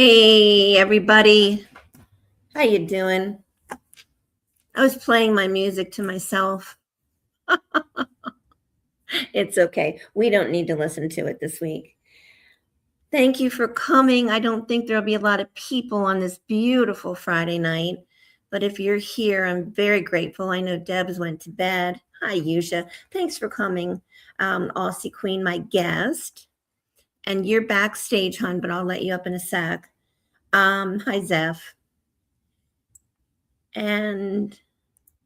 Hey everybody, how you doing? I was playing my music to myself. It's okay. We don't need to listen to it this week. Thank you for coming. I don't think there'll be a lot of people on this beautiful Friday night, but if you're here, I'm very grateful. I know Debs went to bed. Hi, Yusha. Thanks for coming. Aussie Queen, my guest. And you're backstage, hon, but I'll let you up in a sec. Hi, Zeph. And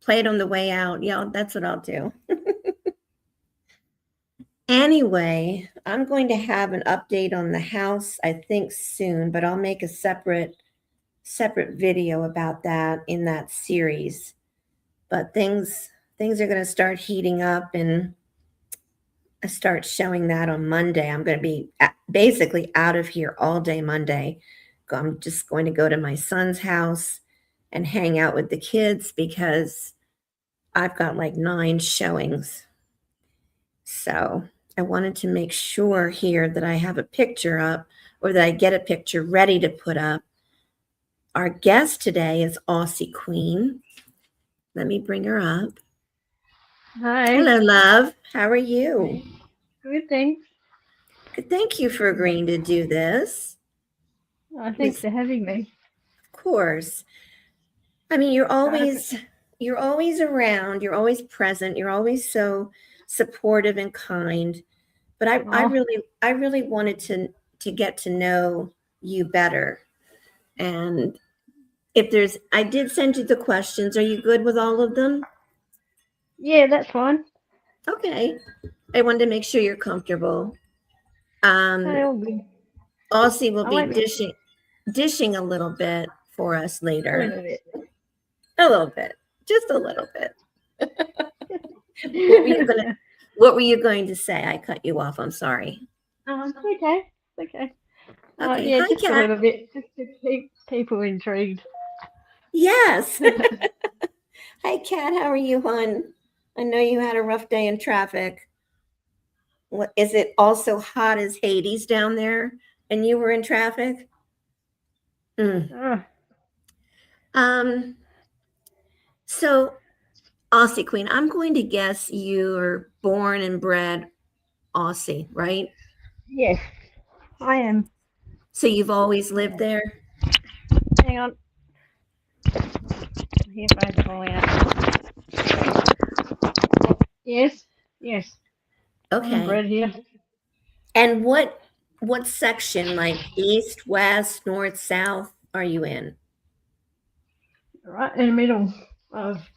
play it on the way out. Yeah, that's what I'll do. Anyway, I'm going to have an update on the house, I think soon, but I'll make a separate video about that in that series. But things are going to start heating up, and I start showing that on Monday. I'm going to be basically out of here all day Monday. I'm just going to go to my son's house and hang out with the kids because I've got like 9 showings. So I wanted to make sure here that I have a picture up, or that I get a picture ready to put up. Our guest today is Aussie Queen. Let me bring her up. Hi. Hello, love. How are you? Good, thanks. Good. Thank you for agreeing to do this. Thanks for having me. Of course. I mean, you're always around. You're always present. You're always so supportive and kind. But I really wanted to get to know you better. And I did send you the questions. Are you good with all of them? Yeah, that's fine. Okay. I wanted to make sure you're comfortable. Aussie will be dishing a little bit for us later. A little bit. Just a little bit. What were you going to say? I cut you off. I'm sorry. Okay. Okay. Yeah, Hi, just Kat. a little bit, just to keep people intrigued. Yes. Hi, Kat. How are you, hon? I know you had a rough day in traffic. What is it? Also hot as Hades down there, and you were in traffic? So, Aussie Queen, I'm going to guess you're born and bred Aussie, right? Yes, I am. So you've always lived there? Hang on. Earphones falling out. Yes. Okay. I'm bred here. And what section, like east, west, north, south, are you in? Right in the middle of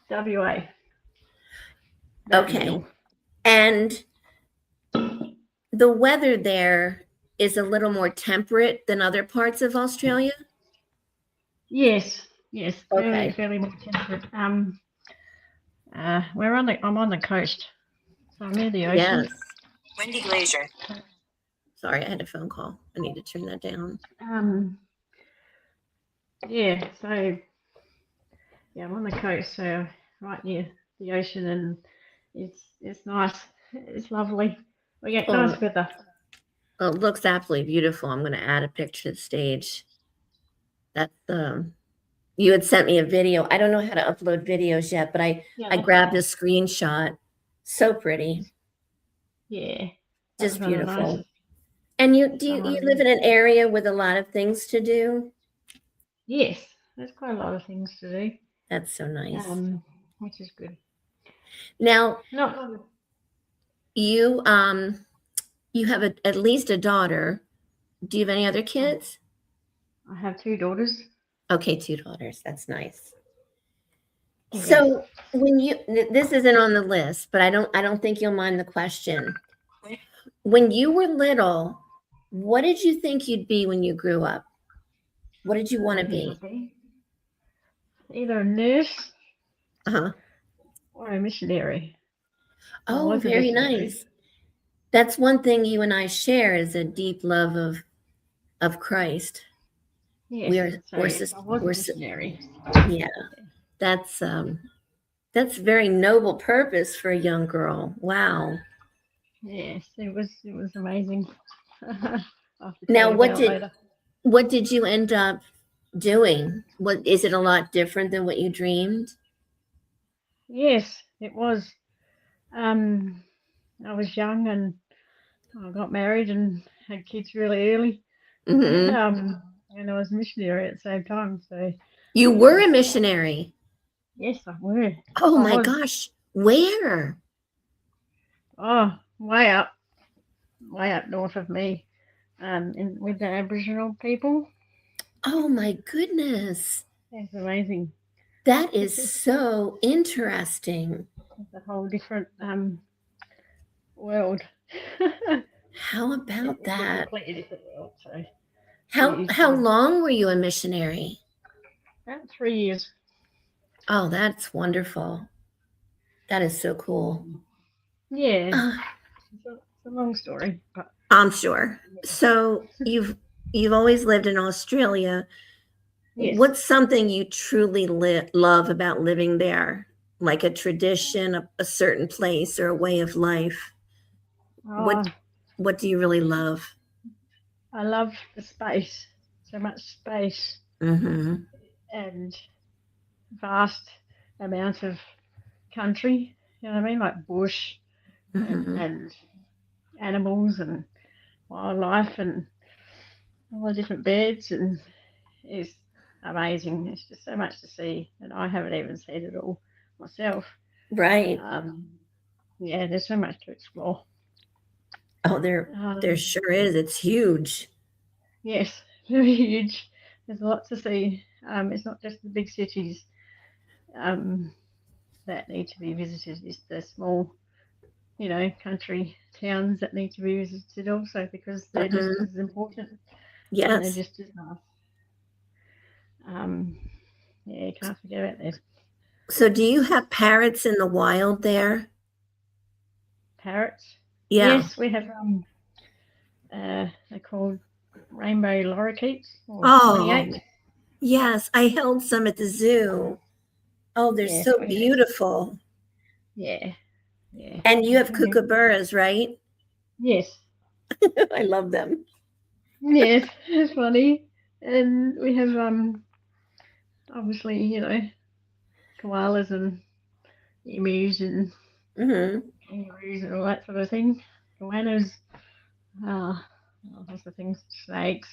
WA. Okay. Middle. And the weather there is a little more temperate than other parts of Australia? Yes. Okay. Fairly more temperate. I'm on the coast, so I'm near the ocean. Yes. Windy Glacier. Sorry, I had a phone call. I need to turn that down. Yeah, so I'm on the coast, so right near the ocean, and it's nice. It's lovely. We get nice weather. Oh, it looks absolutely beautiful. I'm going to add a picture to the stage. That's you had sent me a video. I don't know how to upload videos yet, but I grabbed a screenshot. So pretty. Yeah. Just beautiful. Nice. And you live in an area with a lot of things to do? Yes, there's quite a lot of things to do. That's so nice. Which is good. Now, you have at least a daughter. Do you have any other kids? I have 2 daughters. Okay, 2 daughters. That's nice. Yeah. So this isn't on the list, but I don't think you'll mind the question. When you were little, what did you think you'd be when you grew up? What did you want to be? Either a nurse or a missionary. Oh, very nice. That's one thing you and I share, is a deep love of Christ. Yes, we're missionary. Yeah. That's very noble purpose for a young girl. Wow. Yes, it was amazing. Now, what did What did you end up doing? What is it a lot different than what you dreamed? Yes, it was. Um, I was young and I got married and had kids really early. Hmm. And I was a missionary at the same time. So You it were was, a missionary. yes, I were. Oh I my was. gosh. Where? Oh, way up north of me, with the Aboriginal people. Oh my goodness. It's amazing. That is It's so interesting. a whole different world. How about It's a that? completely different world. So How you how sort of long were you a missionary? about 3 years. Oh, that's wonderful. That is so cool. Yeah, Uh, it's a long story, but I'm sure. So you've always lived in Australia. yes. What's something you truly love about living there? Like a tradition, a certain place, or a way of life? Oh, What what do you really love? I love the space. So much space Mm-hmm. and vast amount of country. You know what I mean? Like bush Mm-hmm. and animals and wildlife and all the different birds, and it's amazing. It's just so much to see, and I haven't even seen it all myself. Right. Um, yeah, there's so much to explore. Oh, there Um, sure is. It's huge. yes, very huge. There's a lot to see. It's not just the big cities um, that need to be visited. It's the small, country towns that need to be visited also because they're just Hmm. as important and they're Yes. just as nice. Um, yeah, you can't forget about this. So do you have parrots in the wild there? Parrots. Yeah. Yes, we have they're called rainbow lorikeets or 28. Oh, yes. I held some at the zoo. Oh, they're Yes, so we have. beautiful. Yeah, yeah. And you have Mhm. kookaburras, right? Yes, I love them. yes. It's funny, and we have obviously koalas and emus and Hmm. kangaroos and all that sort of thing. Goannas, all sorts of things, snakes.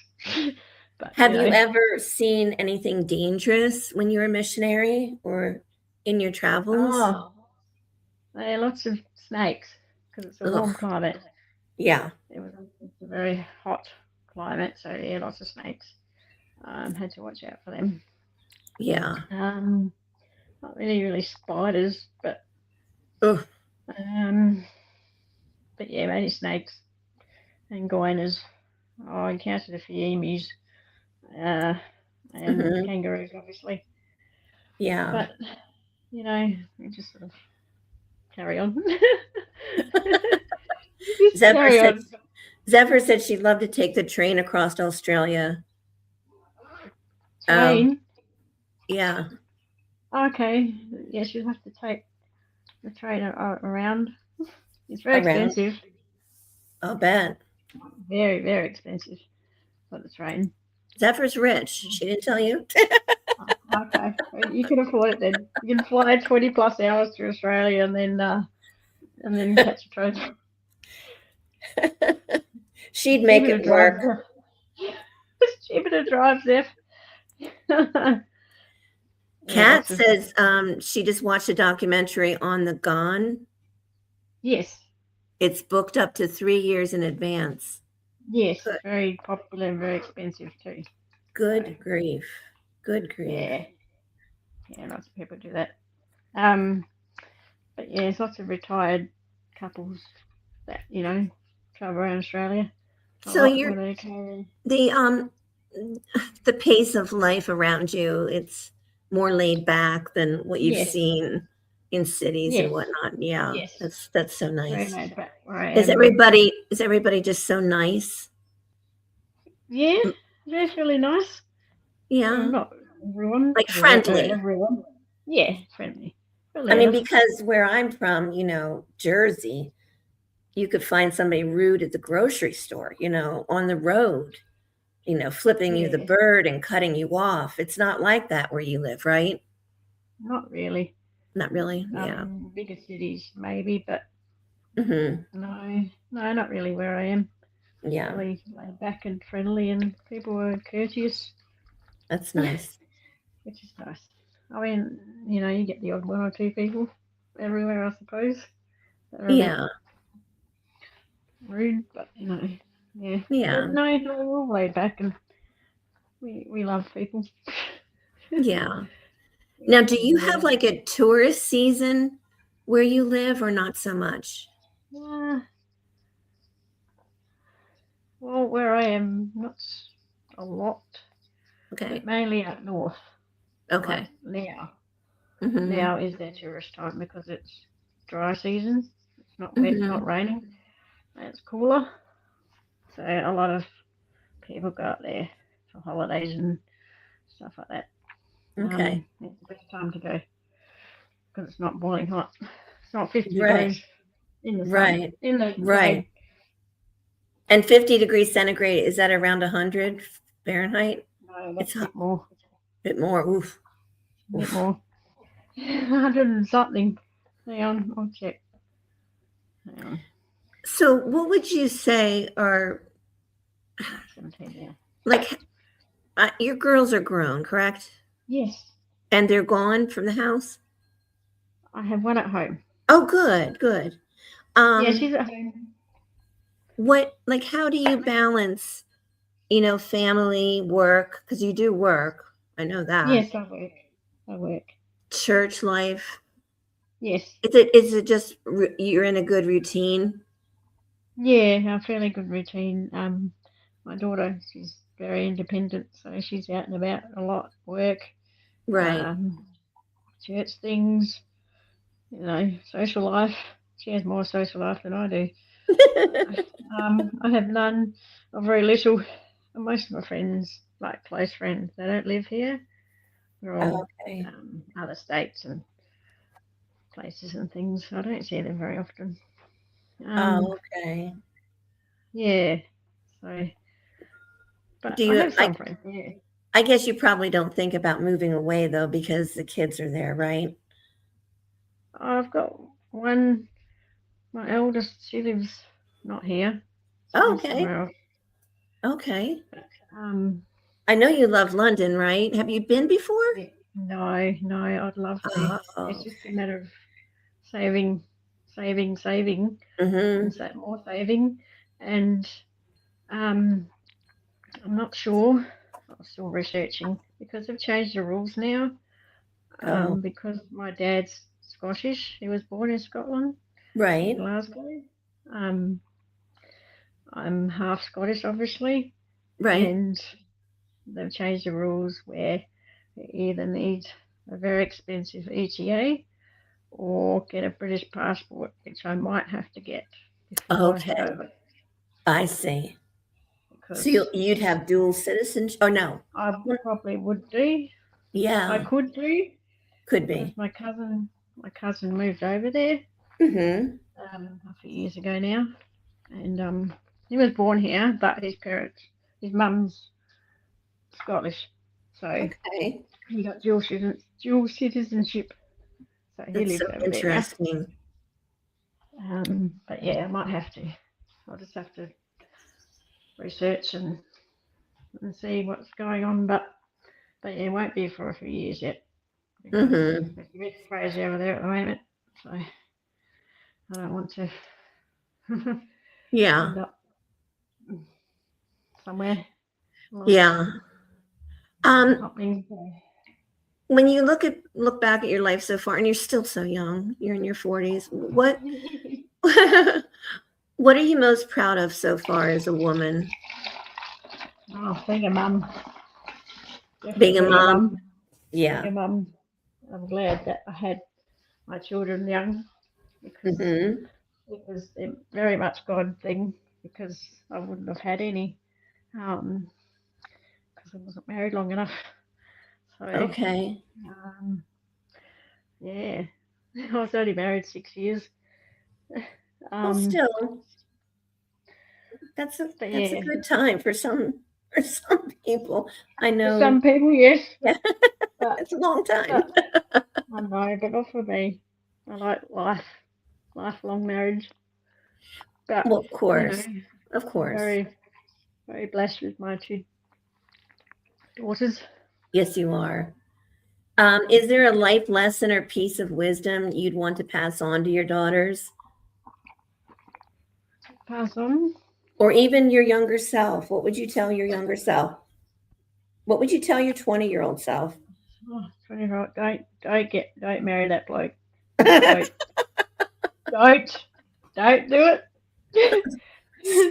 But Have you ever seen anything dangerous when you were a missionary or in your travels? oh, there are lots of snakes because it's a warm Ugh. climate. Yeah. It's a very hot climate, so yeah, lots of snakes. Had to watch out for them. Yeah. Um, Not really spiders, Ugh. um, but yeah, mainly snakes and goannas. Oh, I encountered a few emus, uh, and Hmm. kangaroos, obviously. Yeah. But we just sort of carry on. Just Zephyr carry said on. Zephyr said she'd love to take the train across Australia. Oh, Train. yeah. Okay. Yes, you'll have to take the train around. It's very Around. expensive. I'll bet. Very, very expensive for the train. Zephyr's rich. She didn't tell you? Oh, okay. Well, you can afford it then. You can fly 20 plus hours to Australia and then catch a train. She'd make Cheaper to it drive work. there. It's cheaper to drive there. Yeah, Kat lots of says she just watched a documentary on the Gone. yes, It's booked up to 3 years in advance. yes, Good, very popular and very expensive too. So good grief. Good grief. yeah, yeah, lots of people do that. Um, but yeah, there's lots of retired couples that travel around Australia a So lot you're where they carry. the the pace of life around you, it's more laid back than what you've Yes, seen in cities and yes, whatnot. Yeah, yes. that's so Very nice. laid back where I Is am. everybody just so nice? Yeah, that's really nice. Yeah, Not everyone, like because there's friendly. everyone. Yeah, friendly. I Really mean, nice. because where I'm from, Jersey, you could find somebody rude at the grocery store, on the road. flipping you the Yeah, bird and cutting you off. It's not like that where you live, right? not really. Not really. Yeah. Bigger cities maybe, but Hmm. no, no, not really where I am. Yeah. Really laid back and friendly, and people were courteous, That's nice. which is nice. I mean, you get the odd one or two people everywhere, I suppose, that are a bit Yeah. rude, but yeah. But Yeah. no, we're all laid back, and we love people. Yeah. We Now, get do on you have well. like a tourist season where you live or not so much? Uh, well, where I am, not a lot, but Okay. mainly up north. Like Okay. now. Hmm. Now is their tourist time because it's dry season. It's not wet, Hmm. not raining, and it's cooler. So a lot of people go up there for holidays and stuff like that. Okay. It's the best time to go because it's not boiling hot. It's not 50 Right. degrees in the sun Right. in the Right. day. And 50 degrees centigrade, is that around 100 Fahrenheit? No, It's that's a a bit more. bit more. Oof. A bit Oof. more. 100 and something. Hang on, I'll check. Hang on. So, what would you say are 17 now. like your girls are grown, correct? Yes, And they're gone from the house? I have one at home. Oh, good, good. Yeah, Um, she's at home. how do you balance, family, work? Because you do work. I know that. Yes, I work. I work. Church life. Yes. Is it just you're in a good routine? Yeah, a fairly good routine. My daughter, she's very independent, so she's out and about a lot. Work, Right. um, church things, social life. She has more social life than I do. I have none or very little. And most of my friends, like close friends, they don't live here. They're all Okay. other states and places and things. So I don't see them very often. Um, Oh, okay. yeah. So, but Do I you have some friends. Yeah. I guess you probably don't think about moving away though because the kids are there, right? I've got one. My eldest, she lives not here. She Oh, lives okay. somewhere else. Okay. But, I know you love London, right? Have you been before? yeah, no, no, I'd love to. It's Oh. just a matter of saving, saving, and Mm-hmm. more saving. And um, I'm not sure. I'm still researching because they've changed the rules now. Oh, Because my dad's Scottish. He was born in Scotland, in right. Glasgow. Um, I'm half Scottish, obviously, Right. and they've changed the rules where you either need a very expensive ETA or get a British passport, which I might have to get before I head Okay. over I see. So because you'd have dual citizenship? Oh no. I probably would do. I Yeah, could do could because be. my cousin moved over there Mm-hmm. a few years ago now, and he was born here, but his mum's Scottish, so Okay. he got dual citizenship. So he That's so lives over there now. interesting. But yeah, I might have to. I'll just have to research and see what's going on. But yeah, it won't be for a few years yet because Mm-hmm. it's a bit crazy over there at the moment. So I don't want to Yeah. end up somewhere lost Yeah. Um, happening. when you look back at your life so far, and you're still so young, you're in your 40s. What what are you most proud of so far as a woman? Oh, being a mum, Being definitely a being a mom? mum, being Yeah. a mum. I'm glad that I had my children young because Mm-hmm. it was a very much God thing because I wouldn't have had any because I wasn't married long enough. So Okay. um, yeah, I was only married 6 years. Well, Um, still, that's a but that's a yeah, good time for some. For some people, I For know. some people, yes, Yeah, but, it's a long time. but I know, but not for me. I like lifelong marriage. But Well, of you know, course, of I'm course. very blessed with my two daughters. Yes, you are. Um, Is there a life lesson or piece of wisdom you'd want to pass on to your daughters, Pass on. or even your younger self? What would you tell your younger self? What would you tell your 20-year-old self? Oh, 20-year-old, don't marry that bloke. Don't, don't, don't do it.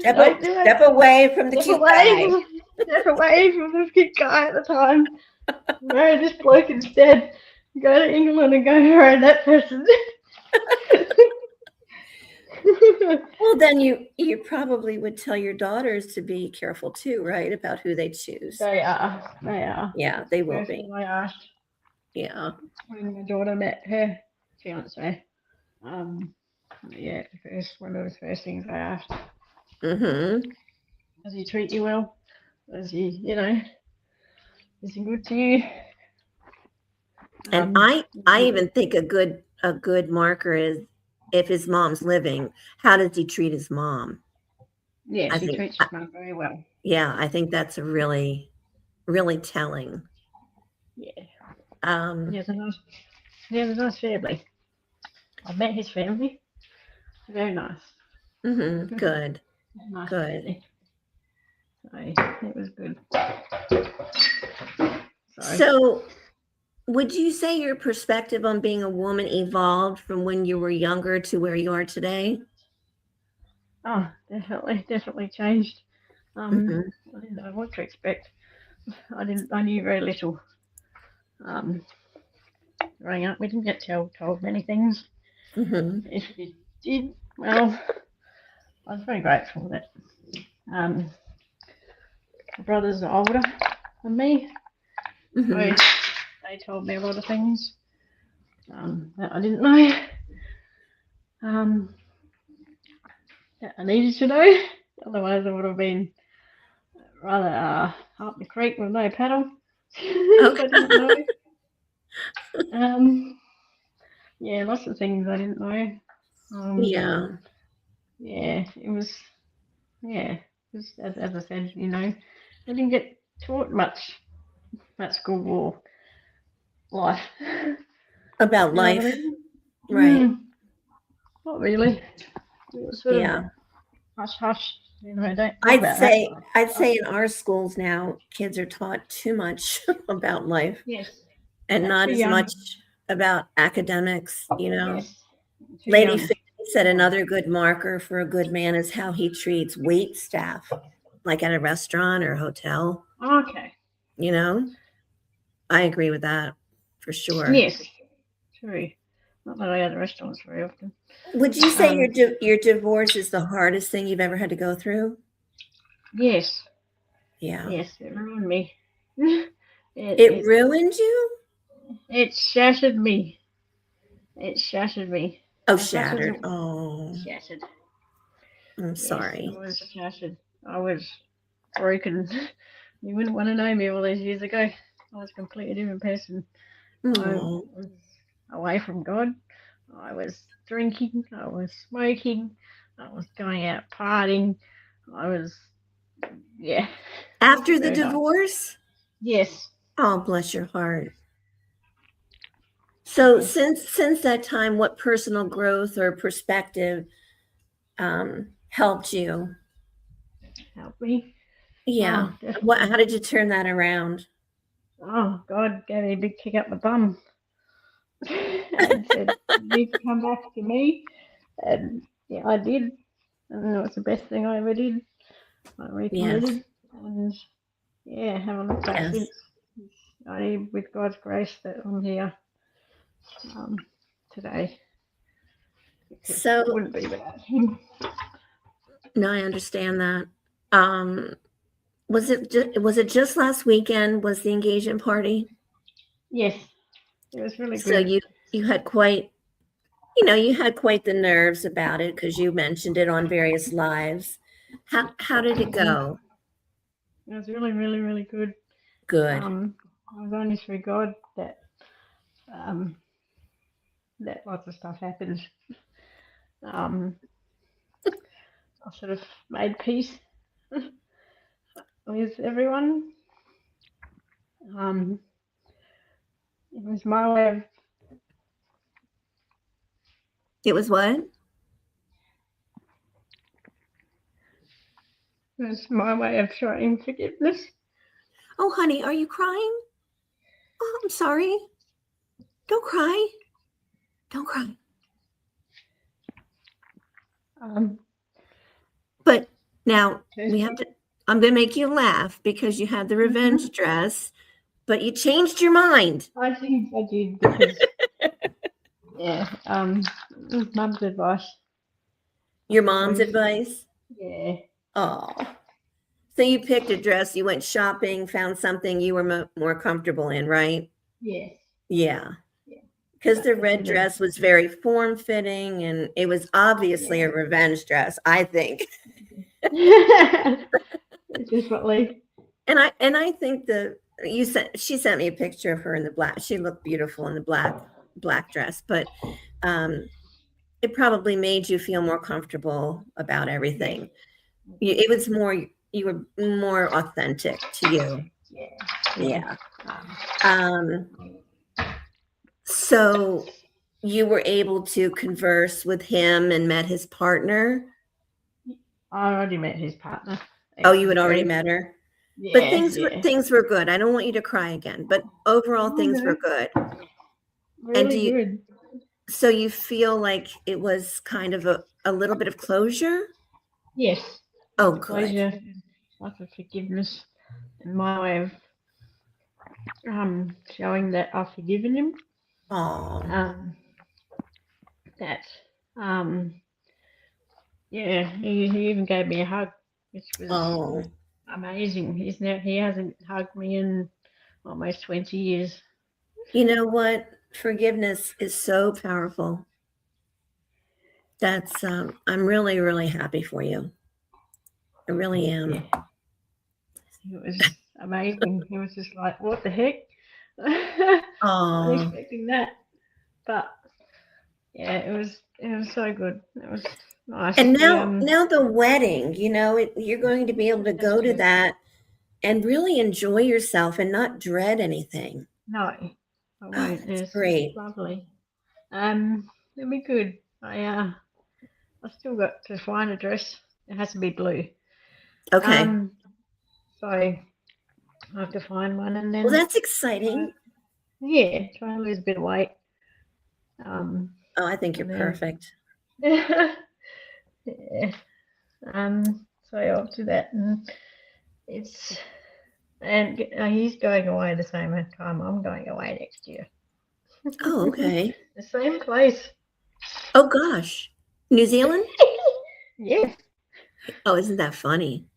Don't do it. Step away from the Step cute away. guy. Step away from the good guy at the time. Marry this bloke instead. Go to England and go marry that person. Well, then you probably would tell your daughters to be careful too, right? About who they choose. They are. They are. Yeah, That's they the will first be. thing I asked Yeah. when my daughter met her fiance. Um, yeah, one of the first things I asked. Mm-hmm. Does he treat you well? Does he, is he good to you? And Um, I even think a good marker is if his mom's living, how does he treat his mom? yes, I he think treats his mum very well. yeah, I think that's a really really telling. Yeah, he Um, has a nice, he has a nice family. I met his family. Very nice. good, Nice good. family. So it was good. So, So, would you say your perspective on being a woman evolved from when you were younger to where you are today? oh, definitely changed. Mm-hmm. I didn't know what to expect. I knew very little. Um, growing up, we didn't get told many things. Mm-hmm. If you did, well, I was very grateful that um, my brothers are older than me, so Mm-hmm. they told me a lot of things that I didn't know, um, that I needed to know. Otherwise, I would have been rather up the creek with no paddle if I Okay. didn't know. Um, yeah, lots of things I didn't know. Um, Yeah. yeah, it was yeah, just as I said, I didn't get taught much at school or life. About You know what I life, mean? right? Not really. It was sort of Yeah. hush hush. Don't talk I'd about that say kind of I'd stuff. say in our schools now, kids are taught too much about life Yes, and not too as young. much about academics. Yes, too Lady young. Fitz said another good marker for a good man is how he treats wait staff, like at a restaurant or a hotel. Okay. You know, I agree with that for sure. Yes, true. Not that I go to restaurants very often. Would you say Um, your divorce is the hardest thing you've ever had to go through? yes, Yeah. yes, it ruined me. it It it ruined you? it shattered me. It shattered me. Oh, As much as it shattered. Oh, shattered. I'm Yes, I sorry. was shattered. I was broken. You wouldn't want to know me all those years ago. I was a completely different person. I Oh, was away from God. I was drinking. I was smoking. I was going out partying. I was, yeah, wasn't after the very nice. divorce? Yes. Oh, bless your heart. So So since that time, what personal growth or perspective helped you? help me. Yeah. Oh, What? definitely. How did you turn that around? Oh, God gave me a big kick up the bum and said, "You need to come back to me." And yeah, I did. And it was the best thing I ever did. I Yes. recommitted, and yeah, haven't looked back Yes. since. I, with God's grace, that I'm here um, today because I So wouldn't be without Him. no, I understand that. Um, was it just last weekend was the engagement party? Yes, it was really So good. you had quite the nerves about it because you mentioned it on various lives. How did it Mhm. go? It was really, really, really good. Good. I was only through God um, that lots of stuff happened. Um, I sort of made peace with everyone. Um, it was my way of It was what? showing forgiveness. Oh, honey, are you crying? Oh, I'm sorry. Don't cry. Don't cry. Um, But now we have to, I'm going to make you laugh because you had the revenge dress, but you changed your mind. I did because yeah, mum's advice. Your mom's advice? Yeah. Oh. So you picked a dress, you went shopping, found something you were more comfortable in, right? Yes. Yeah. Yeah. Because the red dress was very form fitting and it was obviously a revenge dress, I think. Definitely. And I think she sent me a picture of her in the black. She looked beautiful in the black dress, but it probably made you feel more comfortable about everything. It was more, you were more authentic to you. Yeah. So you were able to converse with him and met his partner. I already met his partner. Oh, you had already met her. Yeah, But things were good. I don't want you to cry again, but overall things were good. Really good. So you feel like it was kind of a little bit of closure? Yes. Oh, good. Closure, lots of forgiveness, and my way of showing that I've forgiven him. Oh. That yeah, he even gave me a hug, which was amazing. He hasn't hugged me in almost 20 years. You know what? Forgiveness is so powerful. That's I'm really, really happy for you. I really am. Yeah. It was amazing. It was just like, what the heck? I wasn't expecting that. But yeah, it was so good. It was nice. And now the wedding, you're going to be able to go to that and really enjoy yourself and not dread anything. No, I won't. That's It's great. lovely. It'll be good. I still got to find a dress. It has to be blue. Okay. So I have to find one and then. Well, that's exciting. Try and lose a bit of weight. Oh, I think you're perfect. Yeah. So I'll do that, and he's going away the same time I'm going away next year. Oh, okay. The same place. Oh gosh, New Zealand? Yes. Oh, isn't that funny?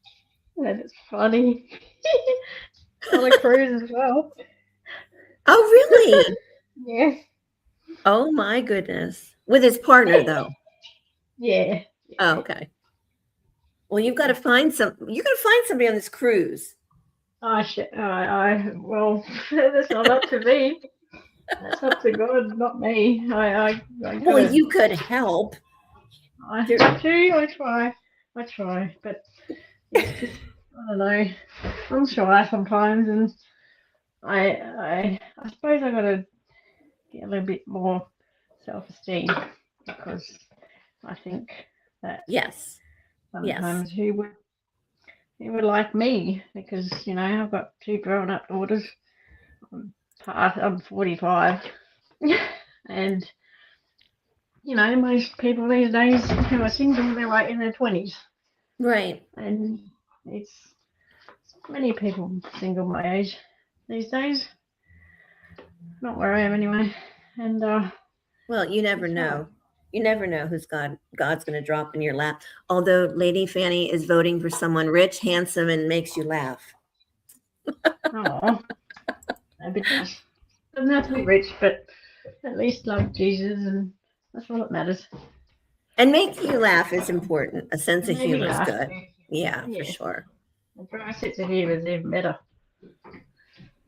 That is funny. On a cruise as well. Oh, really? Yes. Oh my goodness. With his partner, though. Yeah. Oh, okay. Well, you've got to find you're going to find somebody on this cruise. Well, that's not up to me. That's up to God, not me. Well, you could help. I try, but it's just, I don't know. I'm shy sometimes, and I suppose I got to get a little bit more self-esteem because I think that sometimes he would like me because I've got 2 grown-up daughters. I'm 45, and most people these days who are single, they're like in their 20s. Right. And it's many people single my age these days. Not where I am anyway. And well, you never know. You never know who's God's going to drop in your lap. Although Lady Fanny is voting for someone rich, handsome, and makes you laugh. Oh, that'd be nice. Doesn't have to be rich, but at least love Jesus, and that's all that matters. And making you laugh is important. A sense of humor is good. Yeah, for sure. The dry sense of humour is even better.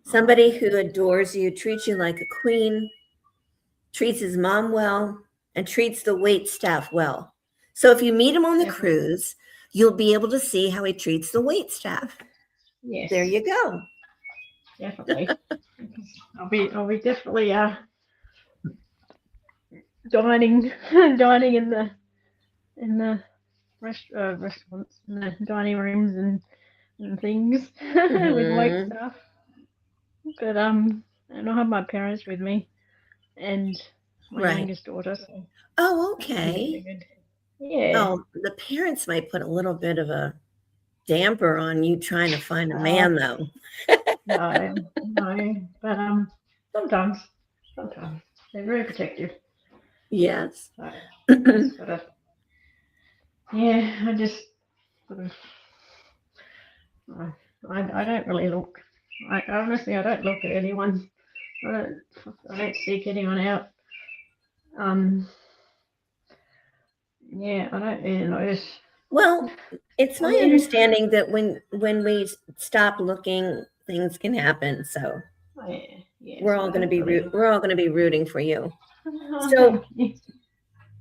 Somebody who adores you, treats you like a queen, treats his mom well, and treats the wait staff well. So if you meet him on the Definitely. cruise, you'll be able to see how he treats the wait staff. Yes. There you go. Definitely. I'll be definitely dining dining in the restaurants and the dining rooms and things with wait Hmm. staff. But and I'll have my parents with me and my Right. youngest daughter, so Oh, that should be really okay. good. Yeah. Oh, the parents might put a little bit of a damper on you trying to find a Uh, man, though. no. But sometimes, sometimes they're very protective. Yes. So just gotta, yeah. I just sort of, I, I don't really look. I honestly, I don't look at anyone. I don't, I don't seek anyone out. Um, yeah, I don't really notice. Well, it's I my mean, understanding that when we stop looking, things can happen. So oh, yeah, yeah. we're So all going to be hopefully, we're all going to be rooting for you. oh, So thank you.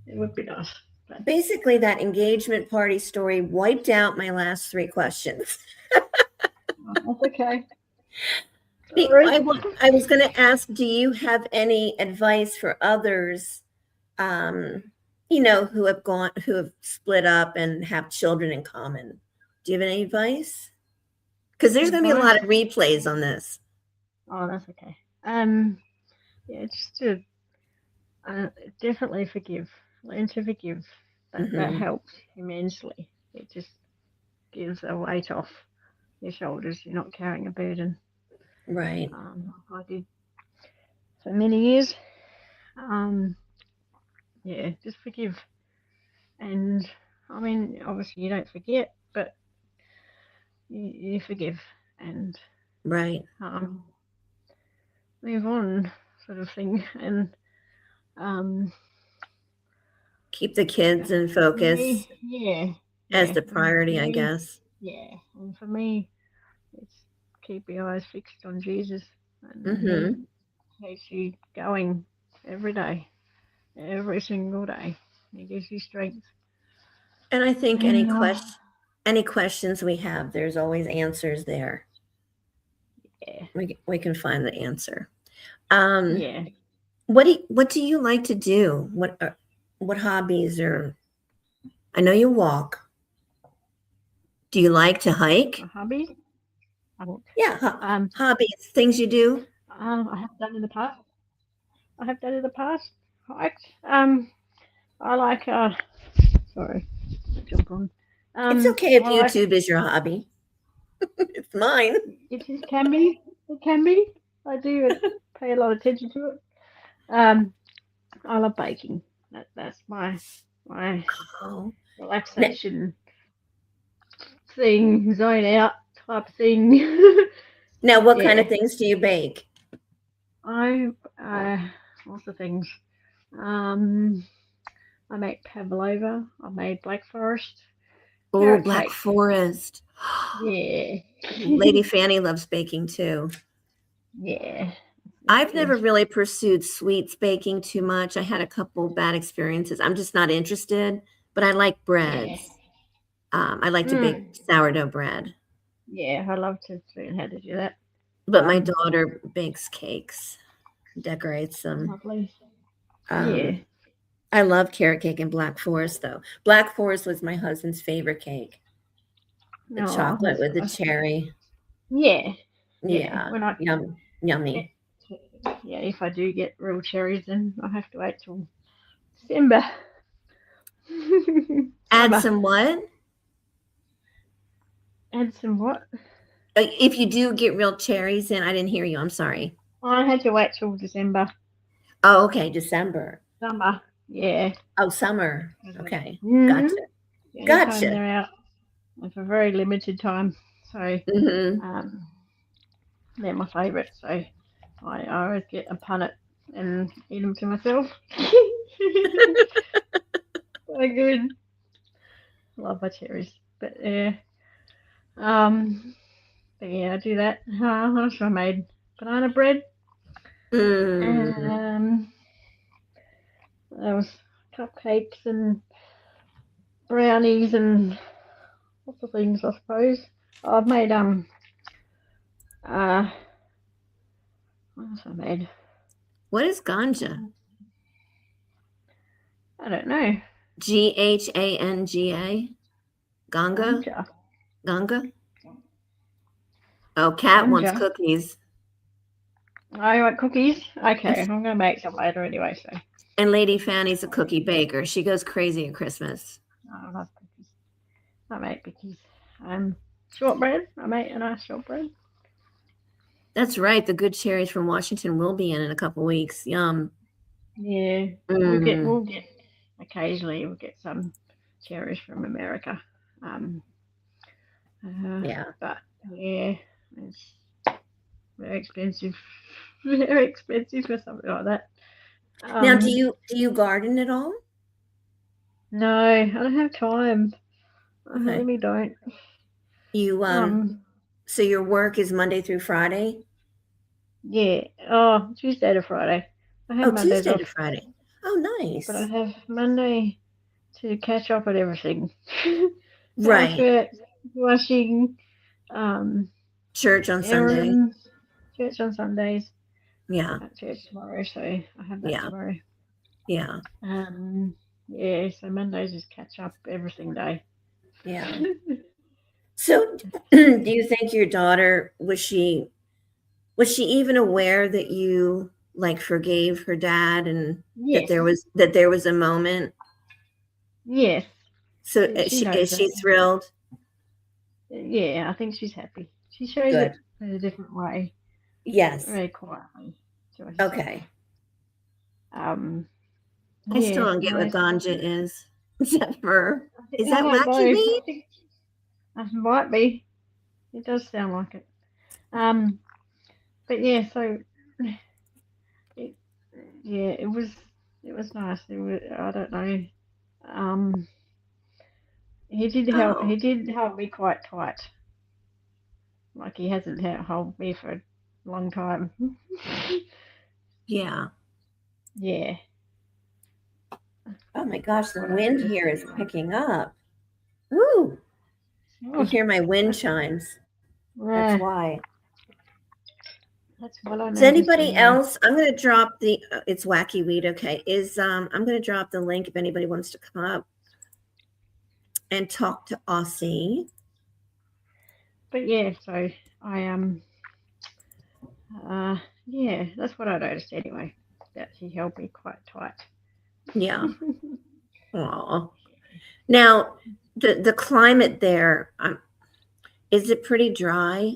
It would be nice. But basically, that engagement party story wiped out my last three questions. that's okay. Sorry. I was going to ask, do you have any advice for others, um, who have split up and have children in common? Do you have any advice? Because there's going to be a lot Advice? of replays on this. Oh, that's okay. Yeah, just to uh, definitely forgive. Learn to forgive. That Hmm. helps immensely. It just gives a weight off your shoulders. You're not carrying a burden. Right. I did for many years. Um, yeah, just forgive. And I mean, obviously you don't forget, but you forgive and Right. um, move on, sort of thing. And um, Keep the kids in for focus me, yeah, as yeah, the and for priority, I me, guess. yeah, and for me, it's keep your eyes fixed on Jesus, and He Hmm. keeps you going every day, every single day. He gives you strength. And I think And any questions we have, there's always answers there. yeah, We can find the answer. Um, yeah, what do you like to do? What hobbies or I know you walk. Do you like to my hike? hobby. I don't. Yeah, Um, hobbies, things you do. I have done in the past. I have done in the past. Hiked. I like. Sorry, jump on. It's okay if I like. YouTube is your hobby. It's mine. It can be. It can be. I do pay a lot of attention to it. Um, I love baking. That's my Oh. N- relaxation thing, zone out type thing. Now, what kind of Yeah, things do you bake? I lots of things. Um, I make pavlova. I made black forest, Oh, carrot Black cake. Forest. Yeah, Lady Fanny loves baking too. yeah, really I've good. never really pursued sweets baking too much. I had a couple bad experiences. I'm just not interested, but I like Yeah. breads. I like to bake Mm. sourdough bread, Yeah, I love to learn how to do that. but my Um, daughter bakes cakes, decorates them. Lovely. Yeah. Um, I love carrot cake and Black Forest, though. Black Forest was my husband's favorite cake, the No, chocolate that's with the nice. cherry. Yeah. Yeah. Yeah, When I yummy. yeah, if I do get real cherries, then I have to wait till December. Add Summer. some what? Add some what? If you do get real cherries in, I didn't hear you. I'm sorry. I had to wait till December. Oh, okay, December. Summer. Yeah. Oh, summer. Okay, Mm-hmm. gotcha. Anytime Gotcha. they're out, and for a very limited time. So Hmm. um, they're my favourite. So I always get a punnet and eat them to myself. So good. Love my cherries. But yeah. But yeah, I do that. What else I made? Banana bread. Mm. Um, there was cupcakes and brownies and lots of things, I suppose. I've made uh what else I made? What is ganja? I don't know. Ghanga? Ganga? Ganja. Ganga? Oh, Cat wants Ganja. cookies. I want cookies. And, Okay, I'm gonna make some later anyway. So and Lady Fanny's a cookie baker. She goes crazy at Christmas. I love cookies. I make cookies. Shortbread. I make a nice shortbread. That's right. The good cherries from Washington will be in a couple weeks. Yum. Yeah, Mm. we'll get occasionally we'll get some cherries from America. Um, Yeah. but yeah, it's very expensive. Very expensive for something like that. Now, do Um, you garden at all? no, I don't have time. I Okay. really don't. You Um, so your work is Monday through Friday? yeah. Oh, Tuesday to Friday. I have Oh, Mondays Tuesday off, to Friday. Oh, but I nice. have Monday to catch up on everything. Right. Housework, washing, um, Church on Sunday. errands, church on Sundays. Yeah. At church tomorrow, so I have that Yeah. tomorrow. Yeah. Yeah, so Mondays is catch up everything day. Yeah. So, do you think your daughter was she even aware that you like forgave her dad and Yes, that there was a moment? yes, So she knows is that. she thrilled? Yeah, I think she's happy. She shows Good. it in a different way, Yes. very quietly to herself. Okay. Um, I still yeah, don't get what no, ganja is. Except for is I that don't know. wacky I weed? think that might be. It does sound like it. Um, but yeah, so it, yeah, it was nice. It was, I don't know. Um, He Oh, did hold me quite tight. Like he hasn't held me for a long time. yeah. Yeah, Oh my gosh, that's the what I wind noticed here is anyway. picking up. Woo! You Oh, hear my wind that's, chimes. That's yeah, why. that's what I Does noticed anybody anyway. else? I'm going to drop the. It's wacky weed. Okay, is I'm going to drop the link if anybody wants to come up and talk to Aussie. But yeah, so I yeah, that's what I noticed anyway. That he held me quite tight. Yeah. Aw. Now, the climate there, is it pretty dry?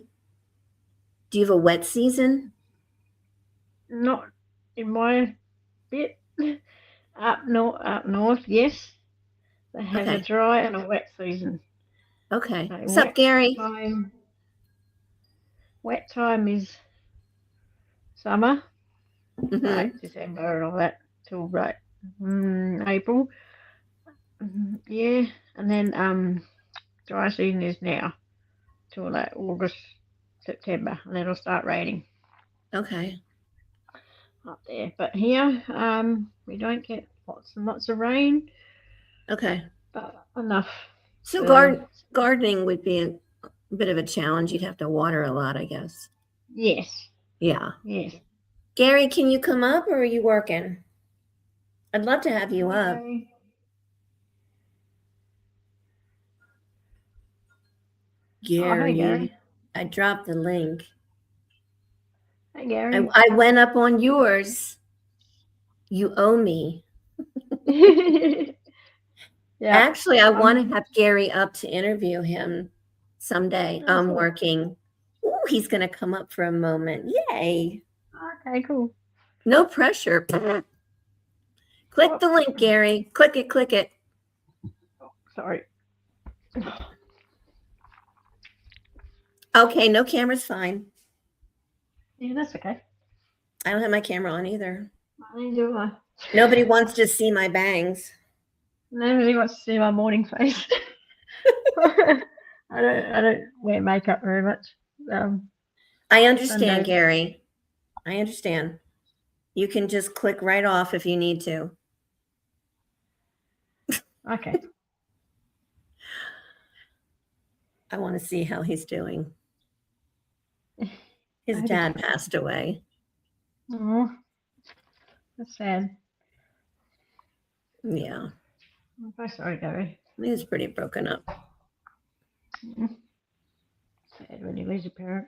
Do you have a wet season? Not in my bit. Up north, yes, they have a Okay. dry and a wet season. Okay. So Sup, Gary? time, wet time is summer, like Mm-hmm. December and all that till like April. Yeah, and then dry season is now till like August, September, and then it'll start raining Okay. up there. But here we don't get lots and lots of rain, Okay. but enough So for gardening would be a bit of a challenge. You'd have to water a lot, I guess. yes, Yeah. yes. Gary, can you come up or are you working? I'd love to have you Hi up. Gary. Oh hey Gary, Gary. I dropped the link. Hey Gary. I went up on yours. You owe me. Yeah. Actually, I want Um. to have Gary up to interview him someday. Oh, I'm cool. working. Ooh, he's going to come up for a moment. Yay. Okay, cool. No pressure. Click Oh, the link, Gary. Click it, click it. sorry. Okay, no camera's fine. Yeah, that's okay. I don't have my camera on either. Neither do I. Nobody wants to see my bangs. Nobody wants to see my morning face. I don't wear makeup very much. I understand, Sundays. Gary. I understand. You can just click right off if you need to. Okay. I want to see how he's doing. His I dad just- passed away. Oh, that's sad. Yeah, I'm so sorry, Gary. he was pretty broken up. Sad when you lose a parent.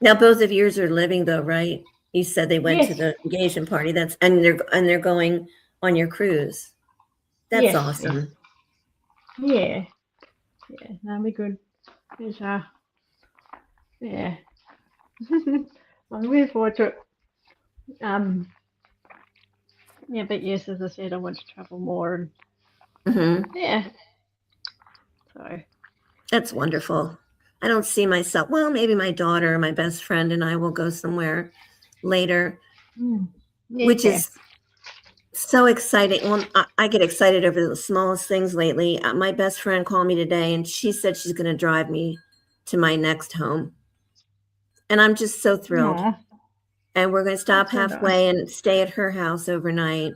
Now both of yours are living though, right? You said they went to Yes. the engagement party. That's and they're going on your cruise. That's Yes. awesome. Yes. Yeah. That'll be good. It's yeah. I'm looking forward to it. Yeah, but yes, as I said, I want to travel more and yeah. So That's wonderful. I don't see myself. Well, maybe my daughter, my best friend, and I will go somewhere later, yeah, which okay. is so exciting. Well, I get excited over the smallest things lately. My best friend called me today and she said she's going to drive me to my next home. And I'm just so thrilled. Aw, And we're going to stop that's so nice. halfway and stay at her house overnight